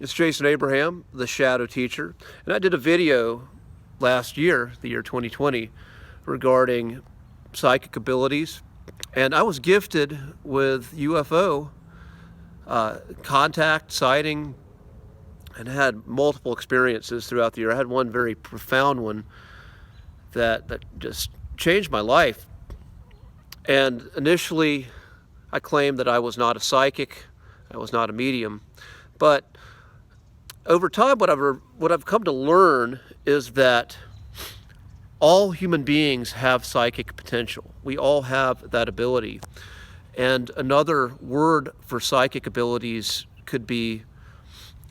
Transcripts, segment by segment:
It's Jason Abraham, the Shadow Teacher, and I did a video last year, the year 2020, regarding psychic abilities, and I was gifted with UFO contact, sighting, and had multiple experiences throughout the year. I had one very profound one that just changed my life. And initially, I claimed that I was not a psychic, I was not a medium, but over time, what I've come to learn is that all human beings have psychic potential. We all have that ability. And another word for psychic abilities could be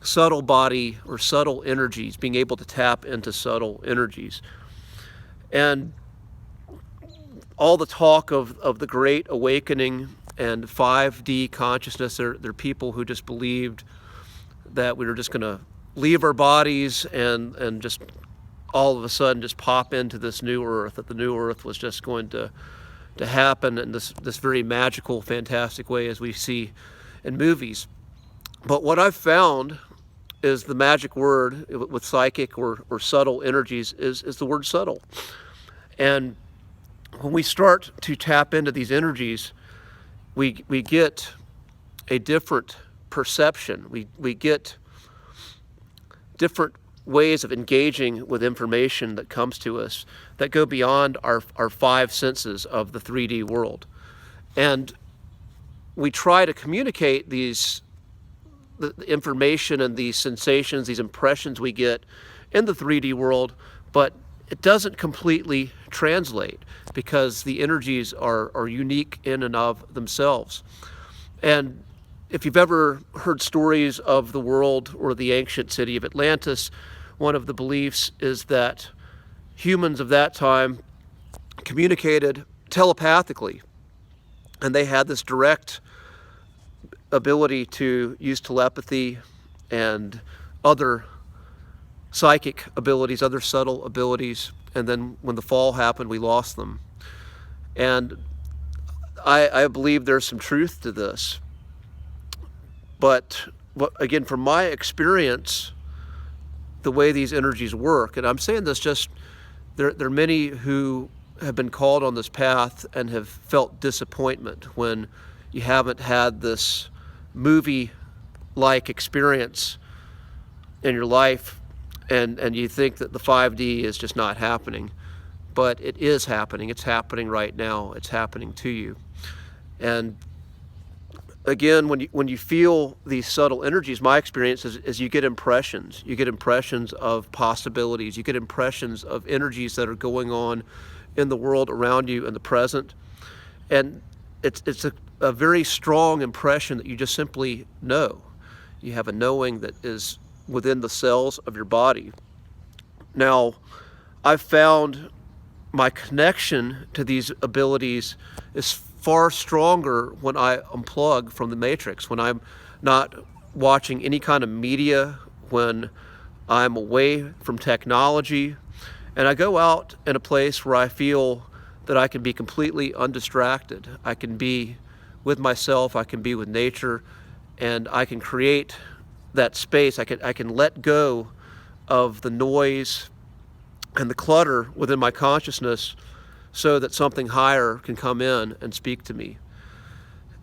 subtle body or subtle energies, being able to tap into subtle energies. And all the talk of the Great Awakening and 5D consciousness, they're people who just believed that we were just going to leave our bodies and just all of a sudden just pop into this new earth, that the new earth was just going to happen in this very magical, fantastic way as we see in movies. But what I've found is the magic word with psychic or subtle energies is the word subtle. And when we start to tap into these energies, we get a different perception. We get different ways of engaging with information that comes to us that go beyond our five senses of the 3D world. And we try to communicate the information and these sensations, these impressions we get in the 3D world, but it doesn't completely translate because the energies are unique in and of themselves. And if you've ever heard stories of the world or the ancient city of Atlantis, one of the beliefs is that humans of that time communicated telepathically, and they had this direct ability to use telepathy and other psychic abilities, other subtle abilities, and then when the fall happened, we lost them. And I believe there's some truth to this. But again, from my experience, the way these energies work, and I'm saying this just, there are many who have been called on this path and have felt disappointment when you haven't had this movie-like experience in your life, and you think that the 5D is just not happening. But it is happening. It's happening right now. It's happening to you. And again, when you feel these subtle energies, my experience is you get impressions. You get impressions of possibilities. You get impressions of energies that are going on in the world around you in the present. And it's a very strong impression that you just simply know. You have a knowing that is within the cells of your body. Now, I've found my connection to these abilities is far stronger when I unplug from the matrix, when I'm not watching any kind of media, when I'm away from technology, and I go out in a place where I feel that I can be completely undistracted. I can be with myself, I can be with nature, and I can create that space. I can let go of the noise and the clutter within my consciousness so that something higher can come in and speak to me.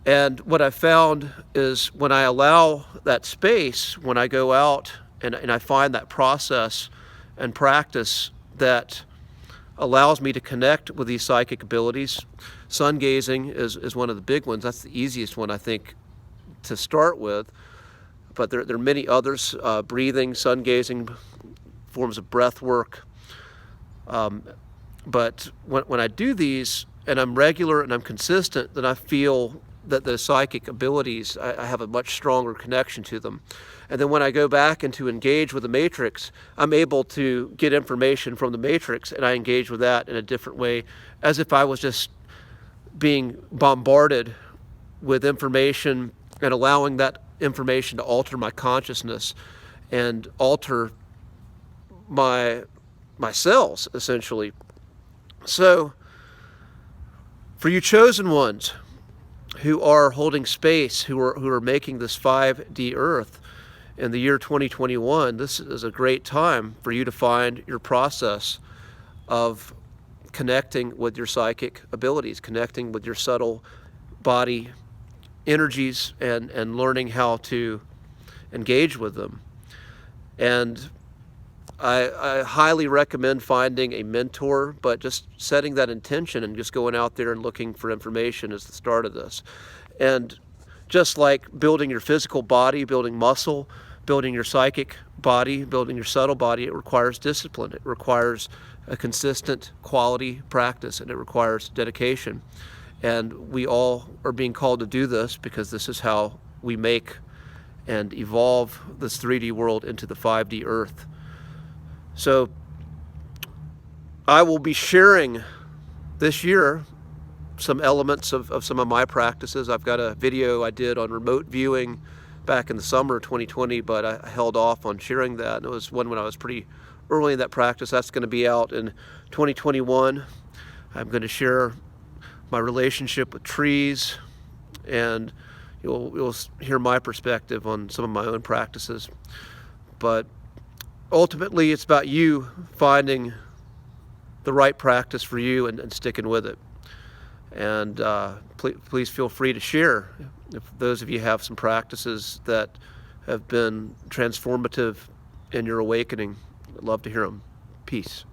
And what I found is when I allow that space, when I go out and I find that process and practice that allows me to connect with these psychic abilities. Sun gazing is one of the big ones. That's the easiest one, I think, to start with. But there are many others, breathing, sun gazing, forms of breath work. But when I do these and I'm regular and I'm consistent, then I feel that the psychic abilities, I have a much stronger connection to them. And then when I go back and to engage with the matrix, I'm able to get information from the matrix and I engage with that in a different way, as if I was just being bombarded with information and allowing that information to alter my consciousness and alter my cells, essentially. So, for you chosen ones who are holding space, who are making this 5D earth, in the year 2021, this is a great time for you to find your process of connecting with your psychic abilities, connecting with your subtle body energies, and learning how to engage with them. And I highly recommend finding a mentor, but just setting that intention and just going out there and looking for information is the start of this. And just like building your physical body, building muscle, building your psychic body, building your subtle body, it requires discipline. It requires a consistent quality practice, and it requires dedication. And we all are being called to do this because this is how we make and evolve this 3D world into the 5D earth. So I will be sharing this year some elements of some of my practices. I've got a video I did on remote viewing back in the summer of 2020, but I held off on sharing that. And it was one when I was pretty early in that practice. That's going to be out in 2021. I'm going to share my relationship with trees, and you'll hear my perspective on some of my own practices. But ultimately, it's about you finding the right practice for you and sticking with it. And please feel free to share if those of you have some practices that have been transformative in your awakening. I'd love to hear them. Peace.